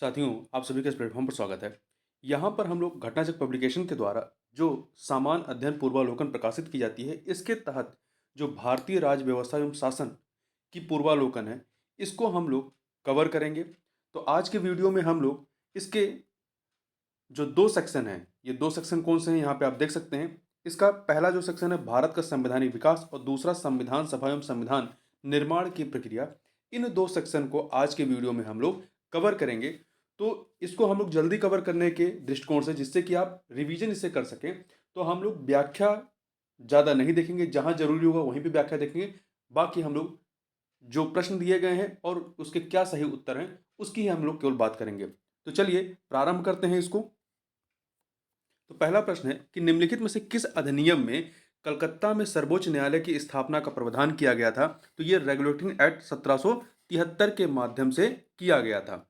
साथियों, आप सभी का इस प्लेटफॉर्म पर स्वागत है। यहाँ पर हम लोग घटनाचक्र पब्लिकेशन के द्वारा जो सामान्य अध्ययन पूर्वालोकन प्रकाशित की जाती है, इसके तहत जो भारतीय राज्य व्यवस्था एवं शासन की पूर्वालोकन है, इसको हम लोग कवर करेंगे। तो आज के वीडियो में हम लोग इसके जो 2 सेक्शन हैं, ये 2 सेक्शन कौन से हैं यहाँ पे आप देख सकते हैं। इसका पहला जो सेक्शन है भारत का संवैधानिक विकास और दूसरा संविधान सभा एवं संविधान निर्माण की प्रक्रिया। इन 2 सेक्शन को आज के वीडियो में हम लोग कवर करेंगे। तो इसको हम लोग जल्दी कवर करने के दृष्टिकोण से, जिससे कि आप रिवीजन इससे कर सकें, तो हम लोग व्याख्या ज़्यादा नहीं देखेंगे, जहाँ ज़रूरी होगा वहीं पे व्याख्या देखेंगे। बाकी हम लोग जो प्रश्न दिए गए हैं और उसके क्या सही उत्तर हैं, उसकी ही हम लोग केवल बात करेंगे। तो चलिए प्रारंभ करते हैं इसको। तो पहला प्रश्न है कि निम्नलिखित में से किस अधिनियम में कलकत्ता में सर्वोच्च न्यायालय की स्थापना का प्रावधान किया गया था? तो ये रेगुलेटिंग एक्ट 1773 के माध्यम से किया गया था।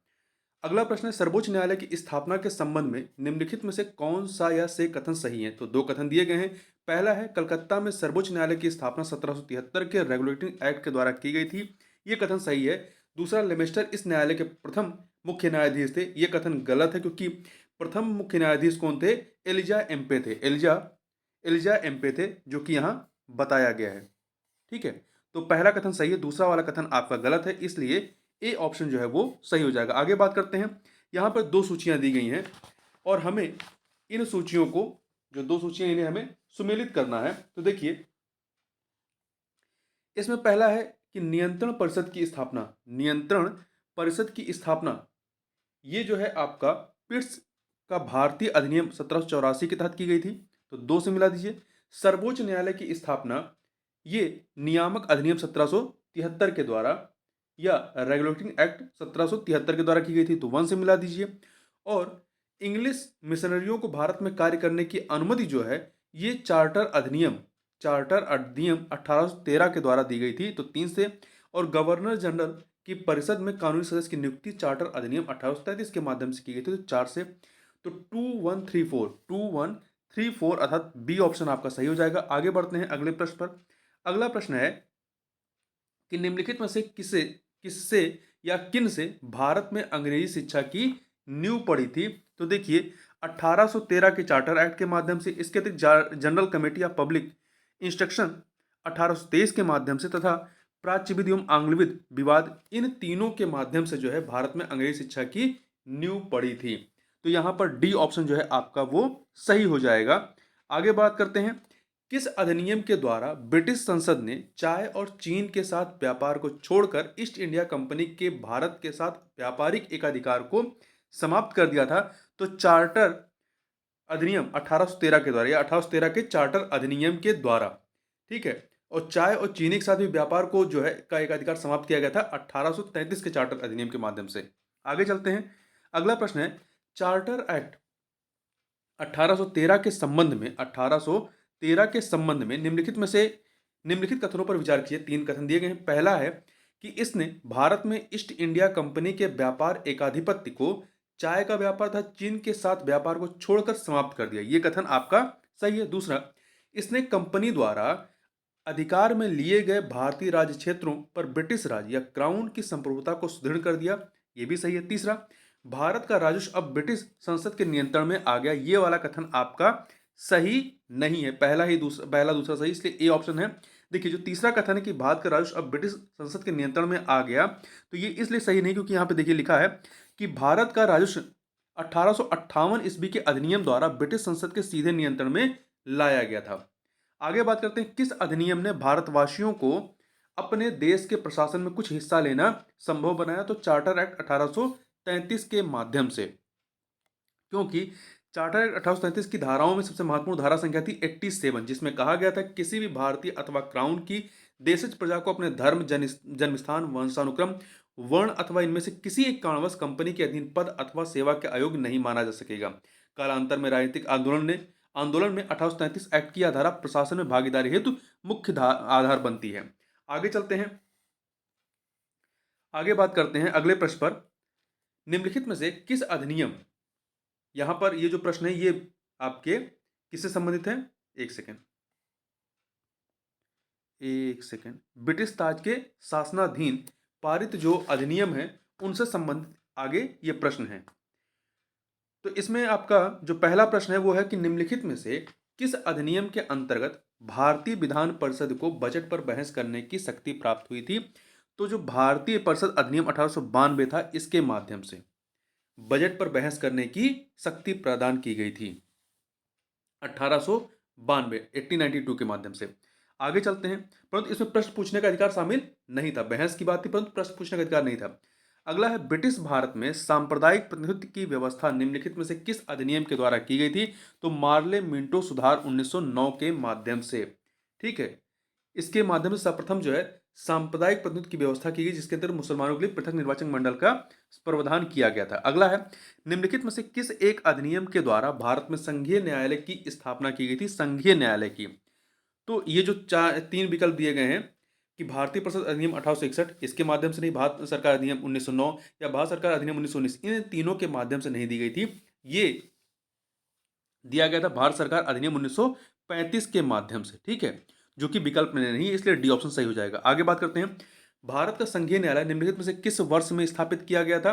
अगला प्रश्न है सर्वोच्च न्यायालय की स्थापना के संबंध में निम्नलिखित में से कौन सा या से कथन सही है? तो दो कथन दिए गए हैं। पहला है कलकत्ता में सर्वोच्च न्यायालय की स्थापना 1773 के रेगुलेटिंग एक्ट के द्वारा की गई थी, ये कथन सही है। दूसरा, लेमेस्टर इस न्यायालय के प्रथम मुख्य न्यायाधीश थे, ये कथन गलत है, क्योंकि प्रथम मुख्य न्यायाधीश कौन थे? एलिजा एम्पे थे। एलिजा एलिजा एम्पे थे, जो कि यहाँ बताया गया है। ठीक है, तो पहला कथन सही है, दूसरा वाला कथन आपका गलत है, इसलिए ए ऑप्शन जो है वो सही हो जाएगा। आगे बात करते हैं। यहाँ पर दो सूचियां दी गई हैं और हमें इन सूचियों को, जो दो सूचियां, इन्हें हमें सुमेलित करना है। तो देखिए, इसमें पहला है कि नियंत्रण परिषद की स्थापना। नियंत्रण परिषद की स्थापना ये जो है आपका पिट्स का भारतीय अधिनियम 1784 के तहत की गई थी, तो दो से मिला दीजिए। सर्वोच्च न्यायालय की स्थापना ये नियामक अधिनियम 1773 के द्वारा या रेगुलेटिंग एक्ट 1773 के द्वारा की गई थी, तो वन से मिला दीजिए। और इंग्लिश मिशनरियों को भारत में कार्य करने की अनुमति जो है, ये चार्टर अधिनियम 1813 के द्वारा दी गई थी, तो तीन से। और गवर्नर जनरल की परिषद में कानूनी सदस्य की नियुक्ति चार्टर अधिनियम 1833 के माध्यम से की गई थी, तो चार से। तो 2134 अर्थात बी ऑप्शन आपका सही हो जाएगा। आगे बढ़ते हैं अगले प्रश्न पर। अगला प्रश्न है कि निम्नलिखित में से किससे किससे या किन से भारत में अंग्रेजी शिक्षा की नींव पड़ी थी? तो देखिए, 1813 के चार्टर एक्ट के माध्यम से, इसके अतिरिक्त general committee of public instruction 1823 के माध्यम से, तथा प्राच्यविद एवं आंग्लविद विवाद, इन तीनों के माध्यम से जो है भारत में अंग्रेजी शिक्षा की नींव पड़ी थी। तो यहां पर डी ऑप्शन जो है आपका वो सही हो जाएगा। आगे बात करते हैं। किस अधिनियम के द्वारा ब्रिटिश संसद ने चाय और चीन के साथ व्यापार को छोड़कर ईस्ट इंडिया कंपनी के भारत के साथ व्यापारिक एकाधिकार को समाप्त कर दिया था? तो चार्टर अधिनियम 1813 के द्वारा, या 1813 के चार्टर अधिनियम के द्वारा। ठीक है, और चाय और चीनी के साथ भी व्यापार को जो है का एकाधिकार समाप्त किया गया था 1833 के चार्टर अधिनियम के माध्यम से। आगे चलते हैं। अगला प्रश्न है चार्टर एक्ट 1813 के संबंध में निम्नलिखित कथनों पर विचार कीजिए। तीन कथन दिए गए हैं। पहला है कि इसने भारत में ईस्ट इंडिया कंपनी के व्यापार एकाधिपत्य को, चाय का व्यापार था, चीन के साथ व्यापार को छोड़कर समाप्त कर दिया, ये कथन आपका सही है। दूसरा, इसने कंपनी द्वारा अधिकार में लिए गए भारतीय राज्य क्षेत्रों पर ब्रिटिश राज या क्राउन की संप्रभुता को सुदृढ़ कर दिया, ये भी सही है। तीसरा, भारत का राजस्व अब ब्रिटिश संसद के नियंत्रण में आ गया, ये वाला कथन आपका सही नहीं है। पहला दूसरा सही, इसलिए ए ऑप्शन है। देखिए, जो तीसरा कथन है कि भारत का राजस्व अब ब्रिटिश संसद के नियंत्रण में आ गया, तो ये इसलिए सही नहीं क्योंकि यहाँ पे देखिए लिखा है कि भारत का राजस्व 1858 ईस्वी के अधिनियम द्वारा ब्रिटिश संसद के सीधे नियंत्रण में लाया गया था। आगे बात करते हैं। किस अधिनियम ने भारतवासियों को अपने देश के प्रशासन में कुछ हिस्सा लेना संभव बनाया? तो चार्टर एक्ट 1833 के माध्यम से, क्योंकि चार्टर एक्ट 1833 की धाराओं में सबसे महत्वपूर्ण धारा संख्या थी 87, जिसमें कहा गया था किसी भी भारतीय अथवा क्राउन की देशज प्रजा को अपने धर्म, जन्मस्थान, वंशानुक्रम, वर्ण अथवा इनमें से किसी एक कारणवश कंपनी के अधीन पद अथवा सेवा के अयोग्य नहीं माना जा सकेगा। कालांतर में राजनीतिक आंदोलन में 1833 एक्ट की धारा प्रशासन में भागीदारी हेतु मुख्य आधार बनती है। आगे चलते हैं। आगे बात करते हैं अगले प्रश्न पर। निम्नलिखित में से किस अधिनियम, यहां पर ये जो प्रश्न है ये आपके किससे संबंधित है? एक सेकेंड। ब्रिटिश ताज के शासनाधीन पारित जो अधिनियम है उनसे संबंधित आगे ये प्रश्न है। तो इसमें आपका जो पहला प्रश्न है वो है कि निम्नलिखित में से किस अधिनियम के अंतर्गत भारतीय विधान परिषद को बजट पर बहस करने की शक्ति प्राप्त हुई थी? तो जो भारतीय परिषद अधिनियम 1892 था, इसके माध्यम से बजट पर बहस करने की शक्ति प्रदान की गई थी 1892 1892 के माध्यम से। आगे चलते हैं। परंतु इसमें प्रश्न पूछने का अधिकार शामिल नहीं था, बहस की बात थी परंतु प्रश्न पूछने का अधिकार नहीं था। अगला है, ब्रिटिश भारत में सांप्रदायिक प्रतिनिधित्व की व्यवस्था निम्नलिखित में से किस अधिनियम के द्वारा की गई थी? तो मार्ले मिंटो सुधार 1909 के माध्यम से। ठीक है, इसके माध्यम से सर्वप्रथम जो है सांप्रदायिक प्रतिनिधित्व की व्यवस्था की गई, जिसके अंदर मुसलमानों के लिए पृथक निर्वाचन मंडल का प्रावधान किया गया था। अगला है, निम्नलिखित में से किस एक अधिनियम के द्वारा भारत में संघीय न्यायालय की स्थापना की गई थी? संघीय न्यायालय की। तो ये जो तीन विकल्प दिए गए हैं कि भारतीय परिषद अधिनियम 1861, इसके माध्यम से नहीं, भारत सरकार अधिनियम 1909 या भारत सरकार अधिनियम 1919, इन तीनों के माध्यम से नहीं दी गई थी। ये दिया गया था भारत सरकार अधिनियम 1935 के माध्यम से। ठीक है, जो कि विकल्प में नहीं है, इसलिए डी ऑप्शन सही हो जाएगा। आगे बात करते हैं, भारत का संघीय न्यायालय निम्नलिखित में से किस वर्ष में स्थापित किया गया था?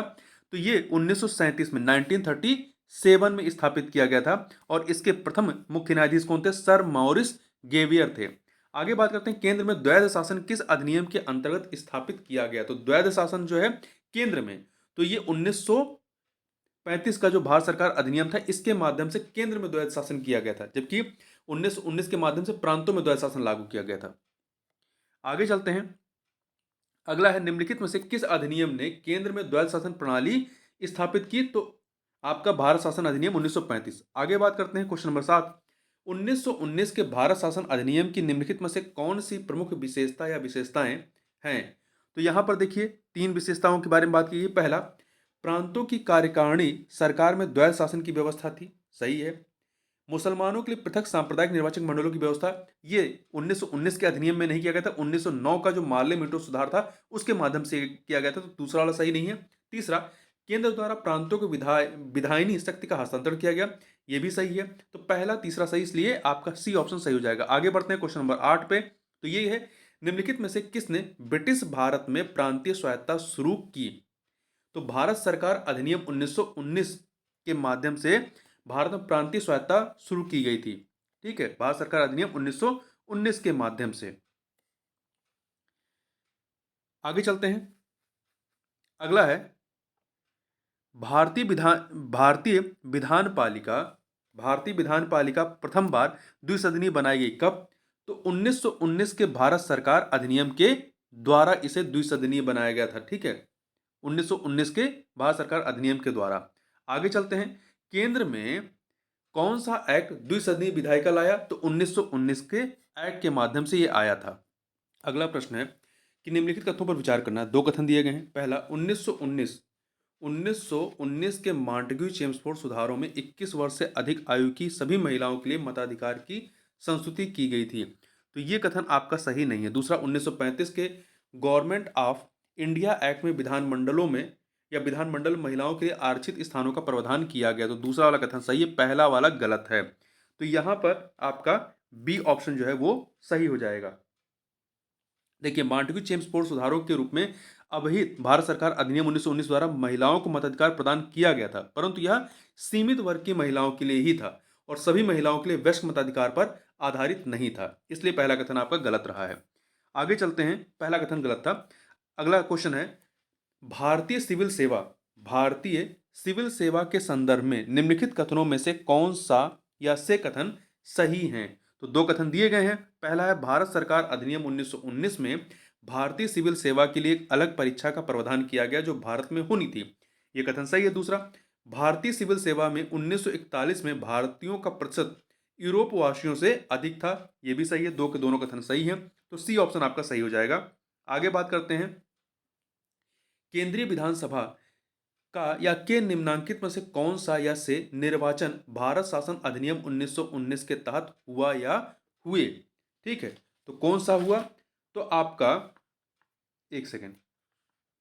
तो ये 1937 में 1937 में स्थापित किया गया था और इसके प्रथम मुख्य न्यायाधीश कौन थे? सर मॉरिस गेवियर थे। आगे बात करते हैं, केंद्र में द्वैध शासन किस अधिनियम के अंतर्गत स्थापित किया गया? तो द्वैध शासन जो है केंद्र में, तो ये 1935 का जो भारत सरकार अधिनियम था, इसके माध्यम से केंद्र में द्वैध शासन किया गया था, जबकि 1919 के माध्यम से प्रांतों में द्वैध शासन लागू किया गया था। आगे चलते हैं। अगला है, निम्नलिखित में से किस अधिनियम ने केंद्र में द्वैध शासन प्रणाली स्थापित की? तो आपका भारत शासन अधिनियम 1935। आगे बात करते हैं, क्वेश्चन नंबर 7, 1919 के भारत शासन अधिनियम की निम्नलिखित में से कौन सी प्रमुख विशेषता या विशेषताएं हैं? तो यहां पर देखिए तीन विशेषताओं के बारे में बात की गई। पहला, प्रांतों की कार्यकारिणी सरकार में द्वैध शासन की व्यवस्था थी, सही है। मुसलमानों के लिए पृथक सांप्रदायिक निर्वाचक मंडलों की व्यवस्था, ये 1919 के अधिनियम में नहीं किया गया था, 1909 का जो मार्ले मिंटो सुधार था उसके माध्यम से किया गया था, तो दूसरा वाला सही नहीं है। तीसरा, केंद्र द्वारा प्रांतों को विधायनी शक्ति का हस्तांतरण किया गया, ये भी सही है। तो पहला तीसरा सही, इसलिए आपका सी ऑप्शन सही हो जाएगा। आगे बढ़ते हैं क्वेश्चन नंबर 8 पे। तो ये है, निम्नलिखित में से किसने ब्रिटिश भारत में प्रांतीय स्वायत्तता शुरू की? तो भारत सरकार अधिनियम 1919 के माध्यम से भारत में प्रांतीय स्वायत्तता शुरू की गई थी। ठीक है, भारत सरकार अधिनियम 1919 के माध्यम से। आगे चलते हैं। अगला है, भारतीय विधान पालिका प्रथम बार द्विसदनीय बनाई गई कब? तो 1919 के भारत सरकार अधिनियम के द्वारा इसे द्विसदनीय बनाया गया था। ठीक है, 1919 के भारत सरकार अधिनियम के द्वारा। आगे चलते हैं, केंद्र में कौन सा एक्ट द्विसदनीय विधायिका लाया? तो 1919 के एक्ट के माध्यम से यह आया था। अगला प्रश्न है कि निम्नलिखित कथनों पर विचार करना है। दो कथन दिए गए हैं। पहला, 1919 के मॉन्टेग्यू चेम्सफोर्ड सुधारों में 21 वर्ष से अधिक आयु की सभी महिलाओं के लिए मताधिकार की संस्तुति की गई थी, तो ये कथन आपका सही नहीं है। दूसरा, 1935 के गवर्नमेंट ऑफ इंडिया एक्ट में विधानमंडलों में या विधानमंडल महिलाओं के लिए आरक्षित स्थानों का प्रावधान किया गया, तो दूसरा वाला कथन सही है, पहला वाला गलत है। तो यहां पर आपका बी ऑप्शन जो है वो सही हो जाएगा। देखिए, मॉन्टेग्यू चेम्सफोर्ड सुधारों के रूप में अभिहित भारत सरकार अधिनियम 1919 द्वारा महिलाओं को मताधिकार प्रदान किया गया था, परंतु यह सीमित वर्ग की महिलाओं के लिए ही था और सभी महिलाओं के लिए वयस्क मताधिकार पर आधारित नहीं था, इसलिए पहला कथन आपका गलत रहा है। आगे चलते हैं, पहला कथन गलत था। अगला क्वेश्चन है, भारतीय सिविल सेवा के संदर्भ में निम्नलिखित कथनों में से कौन सा या से कथन सही हैं? तो दो कथन दिए गए हैं। पहला है, भारत सरकार अधिनियम 1919 में भारतीय सिविल सेवा के लिए एक अलग परीक्षा का प्रावधान किया गया जो भारत में होनी थी, यह कथन सही है। दूसरा, भारतीय सिविल सेवा में 1941 में भारतीयों का प्रतिशत यूरोप वासियों से अधिक था, यह भी सही है। दो के दोनों कथन सही हैं, तो सी ऑप्शन आपका सही हो जाएगा। आगे बात करते हैं, केंद्रीय विधानसभा का या के निम्नांकित में से कौन सा या से निर्वाचन भारत शासन अधिनियम 1919 के तहत हुआ या हुए? ठीक है, तो कौन सा हुआ? तो आपका, एक सेकेंड,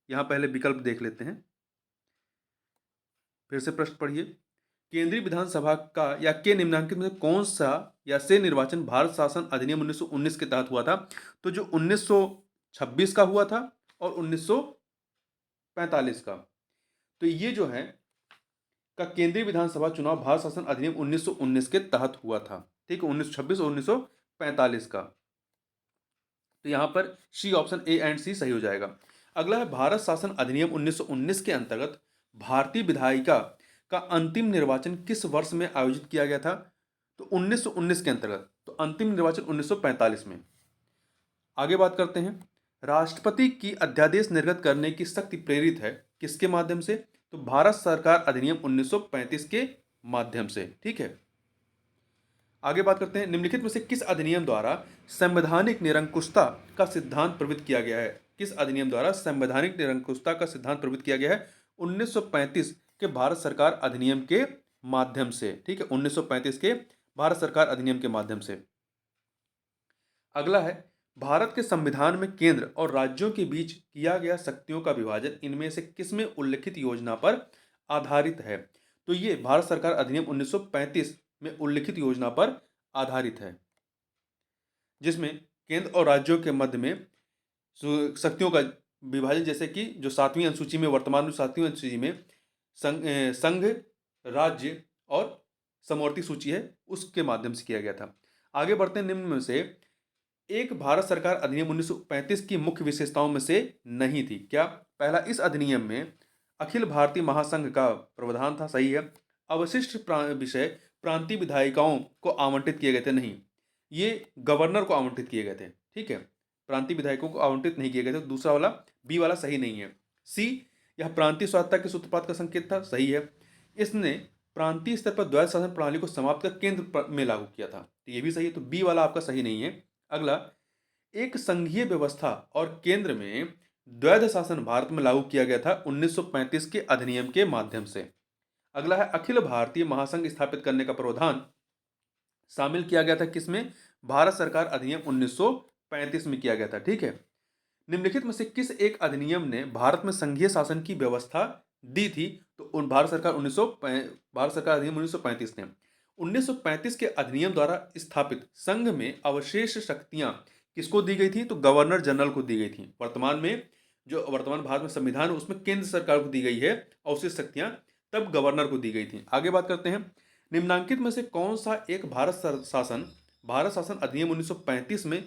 यहां पहले विकल्प देख लेते हैं, फिर से प्रश्न पढ़िए। केंद्रीय विधानसभा का या के निम्नांकित में कौन सा या से निर्वाचन भारत शासन अधिनियम 1919 के तहत हुआ था? तो जो 1926 का हुआ था और 1945 का, तो तो ये जो है का केंद्रीय विधानसभा चुनाव भारत शासन अधिनियम 1919 के तहत हुआ था। ठीक है, 1926 और 1945 का। तो यहाँ पर सी ऑप्शन ए एंड सी सही हो जाएगा। अगला है भारत शासन अधिनियम 1919 के अंतर्गत भारतीय विधायिका का अंतिम निर्वाचन किस वर्ष में आयोजित किया गया था? तो 1919 के अंतर्गत, तो अंतिम निर्वाचन 1945 में। आगे बात करते हैं, राष्ट्रपति की अध्यादेश निर्गत करने की शक्ति प्रेरित है किसके माध्यम से? तो भारत सरकार अधिनियम 1935 के माध्यम से। ठीक है, आगे बात करते हैं, निम्नलिखित में से किस अधिनियम द्वारा संवैधानिक निरंकुशता का सिद्धांत प्रवृत्त किया गया है? किस अधिनियम द्वारा संवैधानिक निरंकुशता का सिद्धांत प्रवृत्त किया गया है? 1935 के भारत सरकार अधिनियम के माध्यम से। ठीक है, 1935 के भारत सरकार अधिनियम के माध्यम से। अगला है, भारत के संविधान में केंद्र और राज्यों के बीच किया गया शक्तियों का विभाजन इनमें से किसमें उल्लिखित योजना पर आधारित है? तो ये भारत सरकार अधिनियम 1935 में उल्लिखित योजना पर आधारित है, जिसमें केंद्र और राज्यों के मध्य में शक्तियों का विभाजन, जैसे कि जो 7वीं अनुसूची में, वर्तमान में 7वीं अनुसूची में संघ, राज्य और समवर्ती सूची है, उसके माध्यम से किया गया था। आगे बढ़ते हैं, निम्न में से एक भारत सरकार अधिनियम 1935 की मुख्य विशेषताओं में से नहीं थी क्या? पहला, इस अधिनियम में अखिल भारतीय महासंघ का प्रावधान था, सही है। अवशिष्ट विषय प्रांतीय विधायिकाओं को आवंटित किए गए थे, नहीं, ये गवर्नर को आवंटित किए गए थे। ठीक है, प्रांतीय विधायकों को आवंटित नहीं किए गए थे। दूसरा वाला, बी वाला सही नहीं है। सी, यह प्रांतीय स्वायत्तता के सूत्रपात का संकेत था, सही है। इसने प्रांतीय स्तर पर द्वैध शासन प्रणाली को समाप्त कर केंद्र में लागू किया था, तो ये भी सही है। तो बी वाला आपका सही नहीं है। अगला, एक संघीय व्यवस्था और केंद्र में द्वैध शासन भारत में लागू किया गया था 1935 के अधिनियम के माध्यम से। अगला है, अखिल भारतीय महासंघ स्थापित करने का प्रावधान शामिल किया गया था किसमें? भारत सरकार अधिनियम 1935 में किया गया था। ठीक है, निम्नलिखित में से किस एक अधिनियम ने भारत में संघीय शासन की व्यवस्था दी थी? तो भारत सरकार अधिनियम 1935 ने 1935 के अधिनियम द्वारा स्थापित संघ में अवशेष शक्तियां किसको दी गई थी? तो गवर्नर जनरल को दी गई थी। वर्तमान में जो वर्तमान भारत में संविधान है उसमें केंद्र सरकार को दी गई है अवशेष शक्तियां, तब गवर्नर को दी गई थी। आगे बात करते हैं, निम्नांकित में से कौन सा एक भारत शासन अधिनियम 1935 में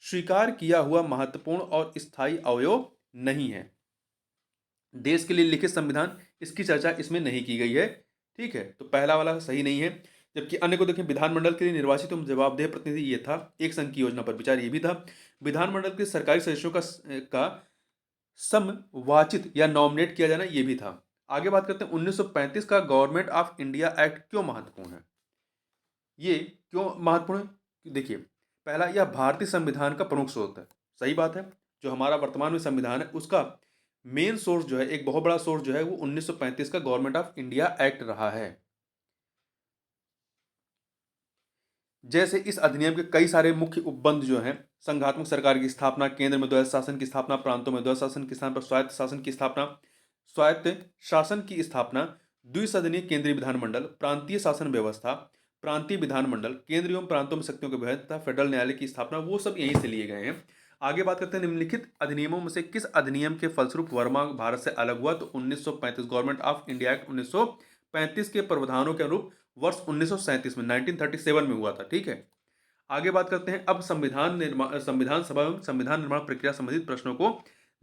स्वीकार किया हुआ महत्वपूर्ण और स्थायी अवयव नहीं है? देश के लिए लिखित संविधान, इसकी चर्चा इसमें नहीं की गई है। ठीक है, तो पहला वाला सही नहीं है। जबकि अन्य को देखें, विधानमंडल के लिए निर्वाचित एवं जवाबदेह प्रतिनिधि ये था, एक संघ की योजना पर विचार ये भी था। विधानमंडल के सरकारी सदस्यों का समवाचित या नॉमिनेट किया जाना ये भी था। आगे बात करते हैं, 1935 का गवर्नमेंट ऑफ इंडिया एक्ट क्यों महत्वपूर्ण है? ये क्यों महत्वपूर्ण है? देखिए, पहला, यह भारतीय संविधान का प्रमुख स्रोत है, सही बात है। जो हमारा वर्तमान में संविधान है उसका मेन सोर्स जो है, एक बहुत बड़ा सोर्स जो है वो 1935 का गवर्नमेंट ऑफ इंडिया एक्ट रहा है। जैसे इस अधिनियम के कई सारे मुख्य उपबंध जो हैं, संघात्मक सरकार की स्थापना, केंद्र में द्वैध शासन की स्थापना, प्रांतों में द्वैध शासन की स्थान पर स्वायत्त शासन की स्थापना, स्वायत्त शासन की स्थापना, द्विसदनीय केंद्रीय विधानमंडल, प्रांतीय शासन व्यवस्था, प्रांतीय विधानमंडल, केंद्र एवं प्रांतों में शक्तियों के विभाजन तथा फेडरल न्यायालय की स्थापना, वो सब यहीं से लिए गए हैं। आगे बात करते हैं, निम्नलिखित अधिनियमों में से किस अधिनियम के फलस्वरूप वर्मा भारत से अलग हुआ? तो 1935 गवर्नमेंट ऑफ इंडिया एक्ट 1935 के प्रावधानों के अनुरूप वर्ष 1937 में 1937 में हुआ था। ठीक है, आगे बात करते हैं, अब संविधान सभा एवं संविधान निर्माण प्रक्रिया संबंधित प्रश्नों को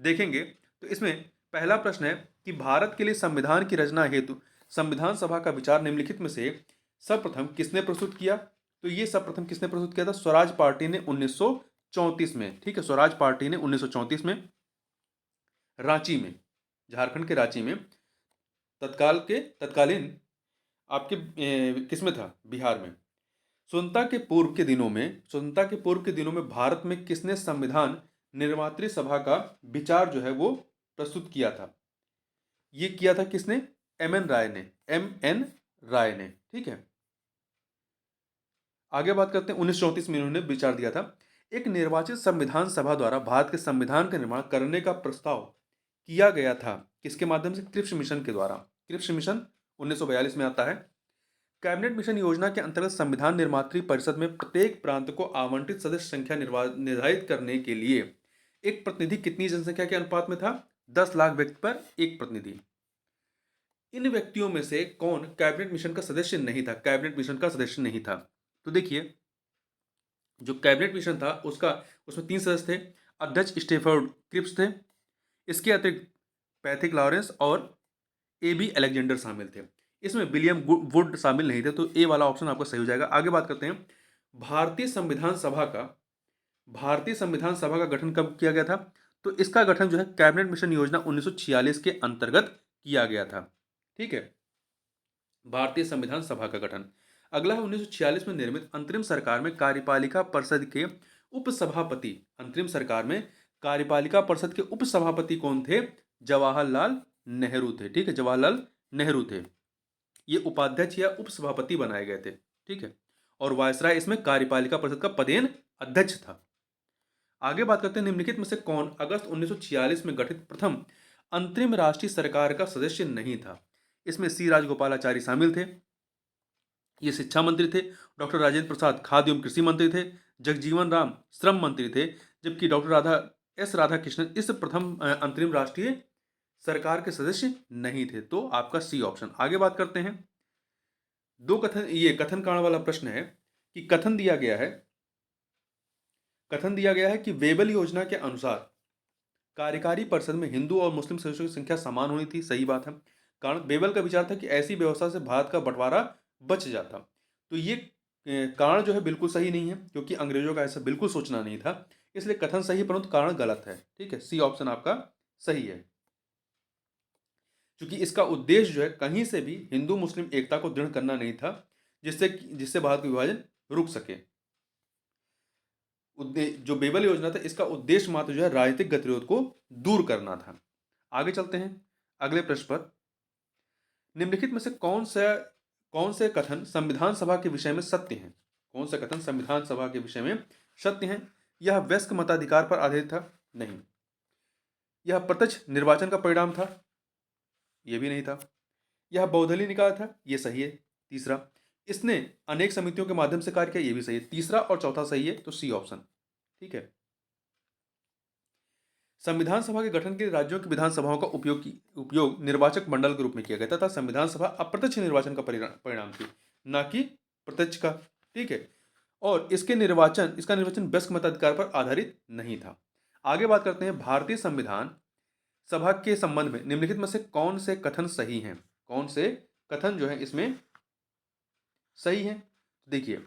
देखेंगे। तो इसमें पहला प्रश्न है कि भारत के लिए संविधान की रचना हेतु संविधान सभा का विचार निम्नलिखित में से सर्वप्रथम किसने प्रस्तुत किया? तो ये सर्वप्रथम किसने प्रस्तुत किया था? स्वराज पार्टी ने 1934 में। ठीक है, स्वराज पार्टी ने 1934 में रांची में, झारखंड के रांची में, तत्कालीन आपके किसमें था? बिहार में। स्वतंत्रता के पूर्व के दिनों में भारत में किसने संविधान निर्मात्री सभा का विचार जो है वो प्रस्तुत किया था? ये किया था किसने? एम एन राय ने। ठीक है, आगे बात करते हैं, 1934 में इन्होंने विचार दिया था। एक निर्वाचित संविधान सभा द्वारा भारत के संविधान का निर्माण करने का प्रस्ताव किया गया था किसके माध्यम से? क्रिप्स मिशन के द्वारा। क्रिप्स मिशन 1942 में आता है। कैबिनेट मिशन योजना के अंतर्गत संविधान निर्मात्री परिषद में प्रत्येक प्रांत को आवंटित सदस्य संख्या निर्धारित करने के लिए एक प्रतिनिधि कितनी जनसंख्या के अनुपात में था? 10 लाख व्यक्ति पर एक प्रतिनिधि। इन व्यक्तियों में से कौन कैबिनेट मिशन का सदस्य नहीं था? कैबिनेट मिशन का सदस्य नहीं था। तो देखिए, जो कैबिनेट मिशन था उसका उसमें 3 सदस्य थे। अध्यक्ष स्टेफर्ड क्रिप्स थे। इसके अतिरिक्त पैथिक लॉरेंस और ए.बी. अलेक्जेंडर शामिल थे। इसमें विलियम वुड शामिल नहीं थे, तो ए वाला ऑप्शन आपका सही हो जाएगा। आगे बात करते हैं, भारतीय संविधान सभा का भारतीय संविधान सभा का गठन कब किया गया था? तो इसका गठन जो है कैबिनेट मिशन योजना 1946 के अंतर्गत किया गया था। ठीक है, भारतीय संविधान सभा का गठन। अगला है 1946 में निर्मित अंतरिम सरकार में कार्यपालिका परिषद के उपसभापति। अंतरिम सरकार में कार्यपालिका परिषद के उपसभापति कौन थे? जवाहरलाल नेहरू थे। ठीक है, जवाहरलाल नेहरू थे। ये उपाध्यक्ष या उपसभापति बनाए गए थे। ठीक है, और वायसराय इसमें कार्यपालिका परिषद का पदेन अध्यक्ष था। आगे बात करते हैं, निम्नलिखित में से कौन अगस्त 1946 में गठित प्रथम अंतरिम राष्ट्रीय सरकार का सदस्य नहीं था? इसमें सी राजगोपालाचारी शामिल थे। ये शिक्षा मंत्री थे। डॉक्टर राजेंद्र प्रसाद खाद्य एवं कृषि मंत्री थे। जगजीवन राम श्रम मंत्री थे। जबकि डॉक्टर राधाकृष्णन इस प्रथम अंतरिम राष्ट्रीय सरकार के सदस्य नहीं थे। तो आपका सी ऑप्शन। आगे बात करते हैं, कथन कारण वाला प्रश्न है कि कथन दिया गया है कि वेबल योजना के अनुसार कार्यकारी परिषद में हिंदू और मुस्लिम सदस्यों की संख्या समान होनी थी। सही बात है। कारण बेबल का विचार था कि ऐसी व्यवस्था से भारत का बंटवारा बच जाता। तो ये कारण जो है बिल्कुल सही नहीं है, क्योंकि अंग्रेजों का ऐसा बिल्कुल सोचना नहीं था। इसलिए कथन सही है, परंतु कारण गलत है। ठीक है, सी ऑप्शन आपका सही है, क्योंकि इसका उद्देश्य जो है कहीं से भी हिंदू मुस्लिम एकता को दृढ़ करना नहीं था, जिससे जिससे भारत का विभाजन रुक सके। जो बेबल योजना था, इसका उद्देश्य मात्र जो है राजनीतिक गतिरोध को दूर करना था। आगे चलते हैं अगले प्रश्न पर। निम्नलिखित में से कौन से कथन संविधान सभा के विषय में सत्य हैं? कौन सा कथन संविधान सभा के विषय में सत्य हैं? यह वयस्क मताधिकार पर आधारित था? नहीं। यह प्रत्यक्ष निर्वाचन का परिणाम था? यह भी नहीं था। यह बहुदलीय निकाय था? यह सही है। तीसरा, इसने अनेक समितियों के माध्यम से कार्य किया? यह भी सही है। तीसरा और चौथा सही है, तो सी ऑप्शन। ठीक है, संविधान सभा के गठन के लिए राज्यों की विधानसभाओं का उपयोग निर्वाचक मंडल के रूप में किया गया था। संविधान सभा अप्रत्यक्ष निर्वाचन का परिणाम थी, ना कि प्रत्यक्ष का। ठीक है, और इसका निर्वाचन वयस्क मताधिकार पर आधारित नहीं था। आगे बात करते हैं, भारतीय संविधान सभा के संबंध में निम्नलिखित में से कौन से कथन सही हैं? कौन से कथन जो है इसमें सही है? देखिए,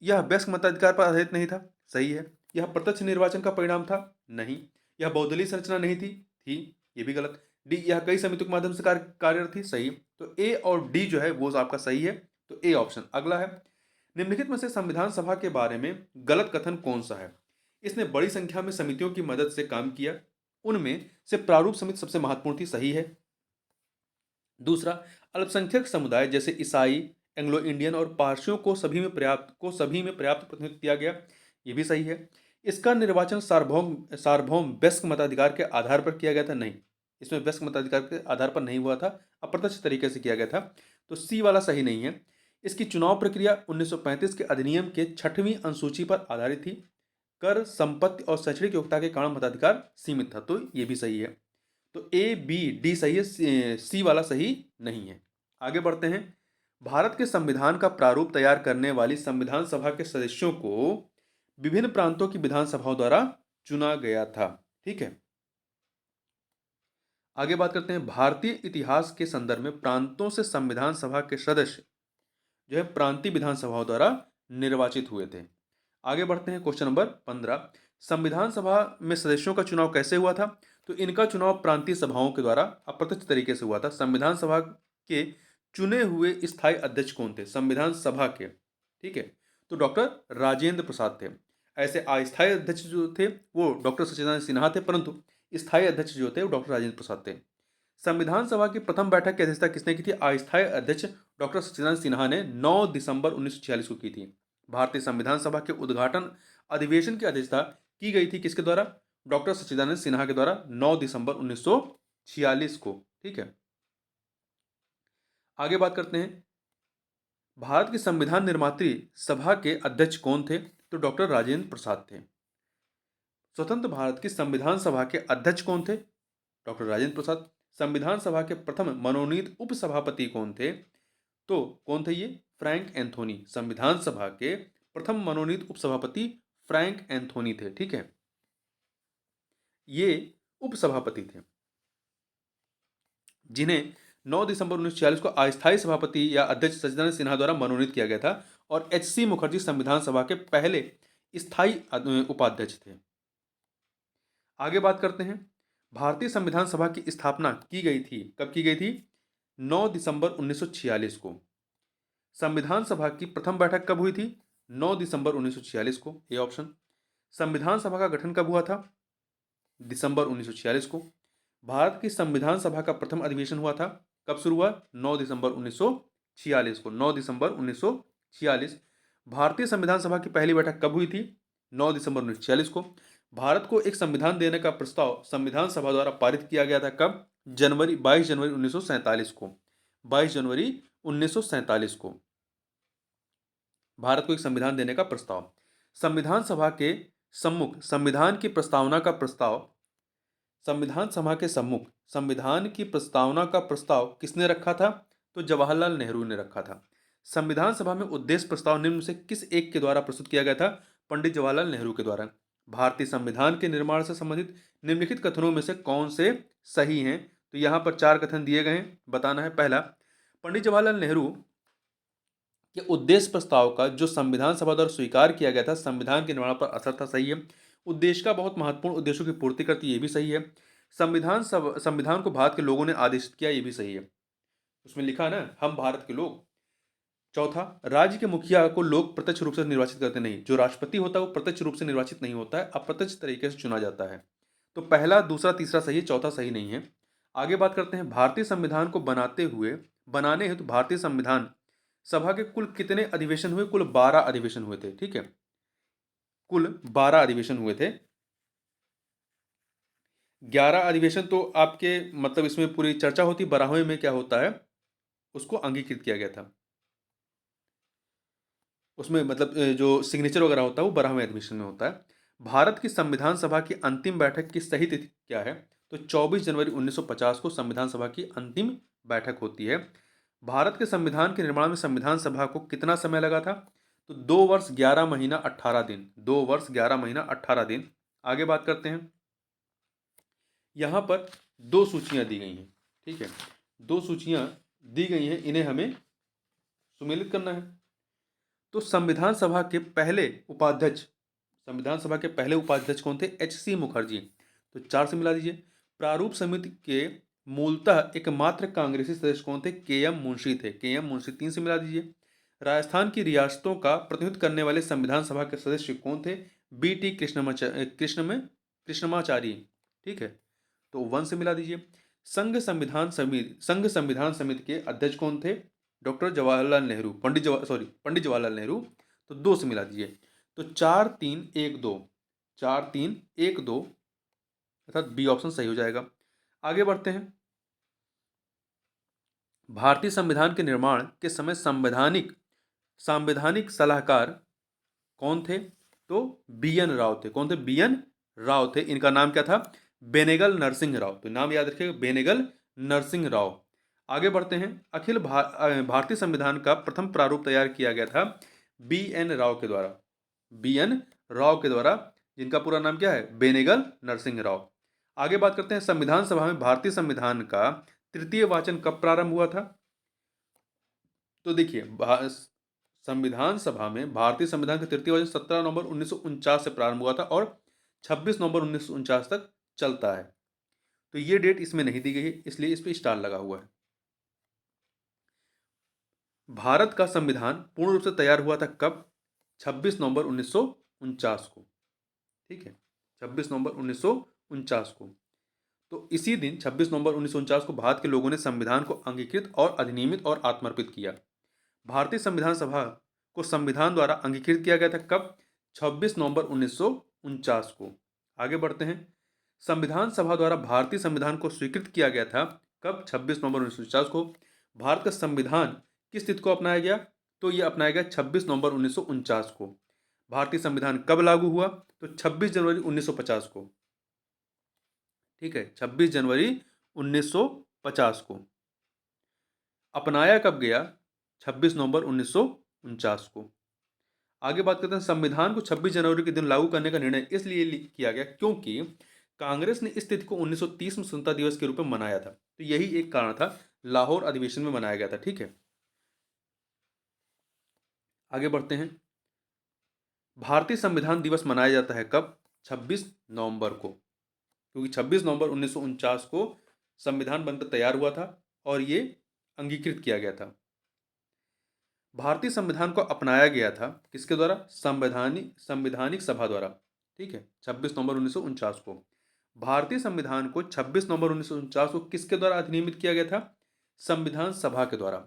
यह वयस्क मताधिकार पर आधारित नहीं था? सही है। यह प्रत्यक्ष निर्वाचन का परिणाम था? नहीं। यह बहुदलीय संरचना नहीं थी? ये भी गलत। डी, यह कई समितियों के माध्यम से कार्यरत थी? सही। तो ए और डी जो है वो आपका सही है, तो ए ऑप्शन। अगला है, निम्नलिखित में से संविधान सभा के बारे में गलत कथन कौन सा है? इसने बड़ी संख्या में समितियों की मदद से काम किया, उनमें से प्रारूप समिति सबसे महत्वपूर्ण थी? सही है। दूसरा, अल्पसंख्यक समुदाय जैसे ईसाई, एंग्लो इंडियन और पारसियों को सभी में पर्याप्त प्रतिनिधित्व दिया गया? ये भी सही है। इसका निर्वाचन सार्वभौम वयस्क मताधिकार के आधार पर किया गया था? नहीं, इसमें वयस्क मताधिकार के आधार पर नहीं हुआ था, अप्रत्यक्ष तरीके से किया गया था, तो सी वाला सही नहीं है। इसकी चुनाव प्रक्रिया 1935 के अधिनियम के 6वीं अनुसूची पर आधारित थी। कर, संपत्ति और शैक्षणिक योग्यता के कारण मताधिकार सीमित था, तो ये भी सही है। तो ए, बी, डी सही है, सी वाला सही नहीं है। आगे बढ़ते हैं, भारत के संविधान का प्रारूप तैयार करने वाली संविधान सभा के सदस्यों को विभिन्न प्रांतों की विधानसभाओं द्वारा चुना गया था। ठीक है, आगे बात करते हैं, भारतीय इतिहास के संदर्भ में प्रांतों से संविधान सभा के सदस्य जो है प्रांतीय विधानसभाओं द्वारा निर्वाचित हुए थे। आगे बढ़ते हैं, क्वेश्चन नंबर 15, संविधान सभा में सदस्यों का चुनाव कैसे हुआ था? तो इनका चुनाव प्रांतीय सभाओं के द्वारा अप्रत्यक्ष तरीके से हुआ था। संविधान सभा के चुने हुए स्थायी अध्यक्ष कौन थे? संविधान सभा के, ठीक है, तो डॉक्टर राजेंद्र प्रसाद थे। ऐसे अस्थायी अध्यक्ष जो थे वो डॉक्टर सच्चिदानंद सिन्हा थे, परंतु स्थायी अध्यक्ष जो थे वो डॉक्टर राजेंद्र प्रसाद थे। संविधान सभा की प्रथम बैठक की अध्यक्षता किसने की थी? अस्थायी अध्यक्ष डॉक्टर सच्चिदानंद सिन्हा ने 9 दिसंबर 1946 को की थी। भारतीय संविधान सभा के उद्घाटन अधिवेशन की अध्यक्षता की गई थी किसके द्वारा? डॉक्टर सच्चिदानंद सिन्हा के द्वारा 9 दिसंबर 1946 को। ठीक है, आगे बात करते हैं, भारत की संविधान निर्मात्री सभा के अध्यक्ष कौन थे? तो डॉक्टर राजेंद्र प्रसाद थे। स्वतंत्र भारत की संविधान सभा के अध्यक्ष कौन थे? डॉक्टर राजेंद्र प्रसाद। संविधान सभा के प्रथम मनोनीत उपसभापति कौन थे? तो कौन थे ये? Frank Anthony. संविधान सभा के प्रथम मनोनीत उपसभापति फ्रैंक एंथोनी थे। ठीक है, ये उपसभापति थे जिन्हें 9 दिसंबर 1946 को अस्थायी सभापति या अध्यक्ष सच्चिदानंद सिन्हा द्वारा मनोनीत किया गया था और एच.सी. मुखर्जी संविधान सभा के पहले स्थायी उपाध्यक्ष थे। आगे बात करते हैं, भारतीय संविधान सभा की स्थापना की गई थी, कब की गई थी? 9 दिसंबर 1946 को। संविधान सभा की प्रथम बैठक कब हुई थी? 9 दिसंबर 1946 को, ये ऑप्शन। संविधान सभा का गठन कब हुआ था? दिसंबर 1946 को। भारत की संविधान सभा का प्रथम अधिवेशन हुआ था, कब शुरू हुआ? 9 दिसंबर 1946 को। 9 दिसंबर 1946। भारतीय संविधान सभा की पहली बैठक कब हुई थी? 9 दिसंबर 1946 को। भारत को एक संविधान देने का प्रस्ताव संविधान सभा द्वारा पारित किया गया था, कब? 22 जनवरी 1947 को। 22 जनवरी 1947 को भारत को एक संविधान देने का प्रस्ताव। संविधान सभा के सम्मुख संविधान की प्रस्तावना का प्रस्ताव संविधान सभा के सम्मुख संविधान की प्रस्तावना का प्रस्ताव किसने रखा था? तो जवाहरलाल नेहरू ने रखा था। संविधान सभा में उद्देश्य प्रस्ताव निम्न में से किस एक के द्वारा प्रस्तुत किया गया था? पंडित जवाहरलाल नेहरू के द्वारा। भारतीय संविधान के निर्माण से संबंधित निम्नलिखित कथनों में से कौन से सही हैं? तो यहाँ पर 4 कथन दिए गए हैं, बताना है। पहला, पंडित जवाहरलाल नेहरू के उद्देश्य प्रस्ताव का जो संविधान सभा द्वारा स्वीकार किया गया था संविधान के निर्माण पर असर था, सही है। उद्देश्य का बहुत महत्वपूर्ण उद्देश्यों की पूर्ति करती है, ये भी सही है। संविधान को भारत के लोगों ने आदेशित किया, ये भी सही है। उसमें लिखा है ना, हम भारत के लोग। चौथा, राज्य के मुखिया को लोग प्रत्यक्ष रूप से निर्वाचित करते नहीं, जो राष्ट्रपति होता है वो प्रत्यक्ष रूप से निर्वाचित नहीं होता है, अप्रत्यक्ष तरीके से चुना जाता है। तो पहला, दूसरा, तीसरा सही है, चौथा सही नहीं है। आगे बात करते हैं, भारतीय संविधान को बनाने हेतु भारतीय संविधान सभा के कुल कितने अधिवेशन हुए? कुल 12 अधिवेशन हुए थे। ठीक है, कुल 12 अधिवेशन हुए थे। 11 अधिवेशन तो आपके मतलब इसमें पूरी चर्चा होती, 12वें में क्या होता है उसको अंगीकृत किया गया था। उसमें मतलब जो सिग्नेचर वगैरह होता है वो 12वें अधिवेशन में होता है। भारत की संविधान सभा की अंतिम बैठक की सही तिथि क्या है? तो 24 जनवरी 1950 को संविधान सभा की अंतिम बैठक होती है। भारत के संविधान के निर्माण में संविधान सभा को कितना समय लगा था? तो 2 वर्ष 11 महीना 18 दिन। 2 वर्ष 11 महीना 18 दिन। आगे बात करते हैं, यहाँ पर 2 सूचियाँ दी गई हैं। ठीक है, 2 सूचियाँ दी गई हैं, इन्हें हमें सुमेलित करना है। तो संविधान सभा के पहले उपाध्यक्ष कौन थे? एच.सी. मुखर्जी। तो 4 से मिला दीजिए। प्रारूप समिति के मूलतः एकमात्र कांग्रेसी सदस्य कौन थे? के.एम. मुंशी थे। के.एम. मुंशी। 3 से मिला दीजिए। राजस्थान की रियासतों का प्रतिनिधित्व करने वाले संविधान सभा के सदस्य कौन थे? बी.टी. कृष्णमाचारी। ठीक है, तो 1 से मिला दीजिए। संघ संविधान समिति के अध्यक्ष कौन थे? डॉक्टर जवाहरलाल नेहरू, पंडित जवाहरलाल नेहरू। तो 2 से मिला दीजिए। तो 4 3 1 2, 4 3 1 2 अर्थात बी ऑप्शन सही हो जाएगा। आगे बढ़ते हैं, भारतीय संविधान के निर्माण के समय संवैधानिक सलाहकार कौन थे? तो बी.एन. राव थे। कौन थे? बी.एन. राव थे। इनका नाम क्या था? बेनेगल नरसिंह राव। तो नाम याद रखिएगा, बेनेगल नरसिंह राव। आगे बढ़ते हैं, भारतीय संविधान का प्रथम प्रारूप तैयार किया गया था बी.एन. राव के द्वारा। बी.एन. राव के द्वारा, जिनका पूरा नाम क्या है? बेनेगल नरसिंह राव। आगे बात करते हैं, संविधान सभा में भारतीय संविधान का तृतीय वाचन कब प्रारंभ हुआ था? तो देखिए, संविधान सभा में भारतीय संविधान का तृतीय वाचन 17 नवंबर 1949 से प्रारंभ हुआ था और 26 नवंबर 1949 तक चलता है। तो ये डेट इसमें नहीं दी गई है, इसलिए इस पे स्टार लगा हुआ है। भारत का संविधान पूर्ण रूप से तैयार हुआ था कब? 26 नवंबर 1949 को। ठीक है, 26 नवंबर 1949 को। तो इसी दिन 26 नवंबर 1949 को भारत के लोगों ने संविधान को अंगीकृत और अधिनियमित और आत्मर्पित किया। भारतीय संविधान सभा को संविधान द्वारा अंगीकृत किया गया था कब? 26 नवंबर 1949 को। आगे बढ़ते हैं, संविधान सभा द्वारा भारतीय संविधान को स्वीकृत किया गया था कब? 26 नवंबर 1949 को। भारत का संविधान किस तिथि को अपनाया गया? तो यह अपनाया गया 26 नवंबर 1949 को। भारतीय संविधान कब लागू हुआ? तो 26 जनवरी 1950 को। ठीक है, 26 जनवरी 1950 को। अपनाया कब गया? 26 नवंबर 1949 को। आगे बात करते हैं, संविधान को 26 जनवरी के दिन लागू करने का निर्णय इसलिए किया गया क्योंकि कांग्रेस ने इस तिथि को 1930 में स्वतंत्रता दिवस के रूप में मनाया था। तो यही एक कारण था, लाहौर अधिवेशन में मनाया गया था। ठीक है, आगे बढ़ते हैं। भारतीय संविधान दिवस मनाया जाता है कब? 26 नवंबर को, क्योंकि 26 नवंबर 1949 को संविधान बनकर तैयार हुआ था और ये अंगीकृत किया गया था। भारतीय संविधान को अपनाया गया था किसके द्वारा? संवैधानिक सभा द्वारा। ठीक है, 26 नवंबर 1949 को। भारतीय संविधान को 26 नवंबर 1949 को किसके द्वारा अधिनियमित किया गया था? संविधान सभा के द्वारा।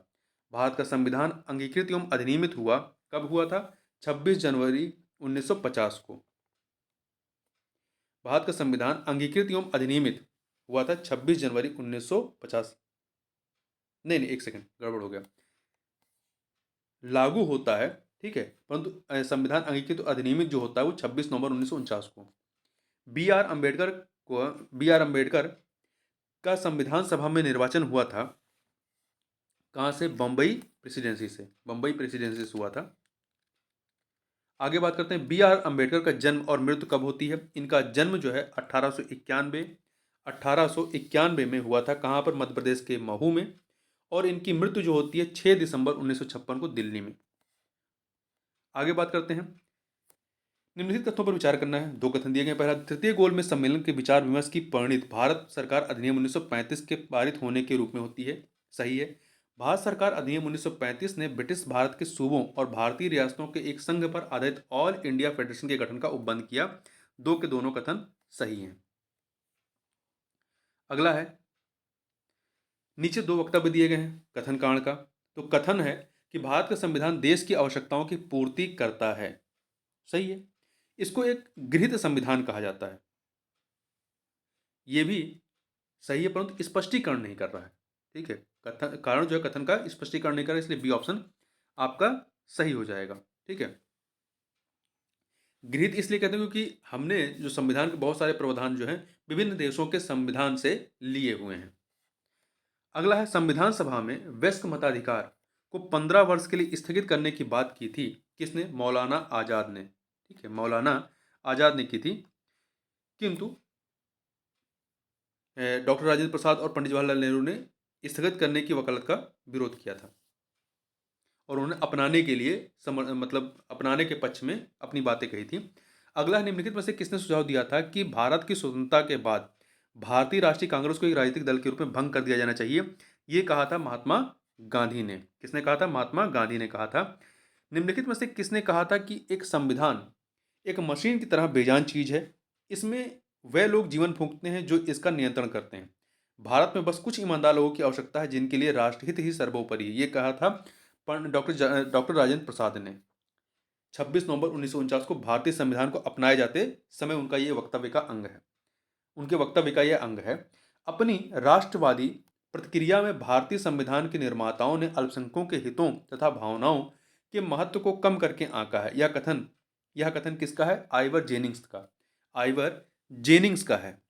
भारत का संविधान अंगीकृत एवं अधिनियमित हुआ कब हुआ था? 26 जनवरी 1950 को। भारत का संविधान अंगीकृत एवं अधिनियमित हुआ था 26 जनवरी 1950। नहीं, एक सेकंड, गड़बड़ हो गया। लागू होता है, ठीक है, परंतु संविधान अंगीकृत अधिनियमित जो होता है वो 26 नवंबर 1949 को। बी आर अम्बेडकर का संविधान सभा में निर्वाचन हुआ था कहाँ से? बम्बई प्रेसिडेंसी से हुआ था। आगे बात करते हैं, बी आर अम्बेडकर का जन्म और मृत्यु कब होती है? इनका जन्म जो है 1891 में हुआ था। कहाँ पर? मध्य प्रदेश के महू में। और इनकी मृत्यु जो होती है 6 दिसंबर 1956 को दिल्ली में। आगे बात करते हैं, निम्नलिखित कथनों पर विचार करना है। दो कथन दिए गए। पहला, तृतीय गोल में सम्मेलन के विचार विमर्श की परिणति भारत सरकार अधिनियम 1935 के पारित होने के रूप में होती है। सही है। भारत सरकार अधिनियम 1935 ने ब्रिटिश भारत के सूबों और भारतीय रियासतों के एक संघ पर आधारित ऑल इंडिया फेडरेशन के गठन का उपबंध किया। दो के दोनों कथन सही हैं। अगला है, नीचे दो वक्तव्य दिए गए हैं कथन कांड का। तो कथन है कि भारत का संविधान देश की आवश्यकताओं की पूर्ति करता है। सही है। इसको एक गृहीत संविधान कहा जाता है। यह भी सही है, परंतु स्पष्टीकरण नहीं कर रहा है। ठीक है, कथन कारण जो है कथन का स्पष्टीकरण नहीं कर रहा है, इसलिए बी ऑप्शन आपका सही हो जाएगा। ठीक है, गृहीत इसलिए कहते हैं क्योंकि हमने जो संविधान के बहुत सारे प्रावधान जो हैं विभिन्न देशों के संविधान से लिए हुए हैं। अगला है, संविधान सभा में वयस्क मताधिकार को 15 वर्ष के लिए स्थगित करने की बात की थी किसने? मौलाना आजाद ने। ठीक है, मौलाना आजाद ने की थी, किंतु डॉक्टर राजेंद्र प्रसाद और पंडित जवाहरलाल नेहरू ने स्थगित करने की वकालत का विरोध किया था और उन्होंने अपनाने के लिए अपनाने के पक्ष में अपनी बातें कही थी। अगला, निम्नलिखित में से किसने सुझाव दिया था कि भारत की स्वतंत्रता के बाद भारतीय राष्ट्रीय कांग्रेस को एक राजनीतिक दल के रूप में भंग कर दिया जाना चाहिए? ये कहा था महात्मा गांधी ने। किसने कहा था? महात्मा गांधी ने कहा था। निम्नलिखित में से किसने कहा था कि एक संविधान एक मशीन की तरह बेजान चीज है, इसमें वे लोग जीवन फूंकते हैं जो इसका नियंत्रण करते हैं। भारत में बस कुछ ईमानदार लोगों की आवश्यकता है जिनके लिए राष्ट्रहित ही सर्वोपरि है। ये कहा था डॉक्टर राजेंद्र प्रसाद ने 26 नवंबर 1949 को भारतीय संविधान को अपनाए जाते समय उनका ये वक्तव्य का अंग है। उनके वक्तव्य का यह अंग है। अपनी राष्ट्रवादी प्रतिक्रिया में भारतीय संविधान के निर्माताओं ने अल्पसंख्यकों के हितों तथा भावनाओं के महत्व को कम करके आंका है। यह कथन किसका है? आइवर जेनिंग्स का है।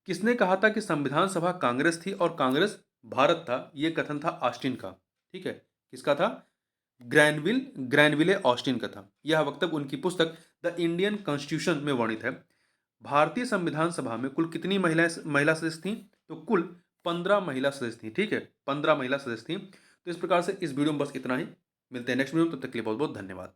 किसने कहा था कि संविधान सभा कांग्रेस थी और कांग्रेस भारत था? यह कथन था ऑस्टिन का। ठीक है, किसका था? ग्रैनविले ऑस्टिन का था। यह वक्तव्य उनकी पुस्तक द इंडियन कॉन्स्टिट्यूशन में वर्णित है। भारतीय संविधान सभा में कुल कितनी महिला सदस्य थी? तो कुल 15 महिला सदस्य थी। ठीक है, 15 महिला सदस्य थी। तो इस प्रकार से इस वीडियो में बस इतना ही। मिलते हैं नेक्स्ट वीडियो में, तब तक के लिए बहुत बहुत धन्यवाद।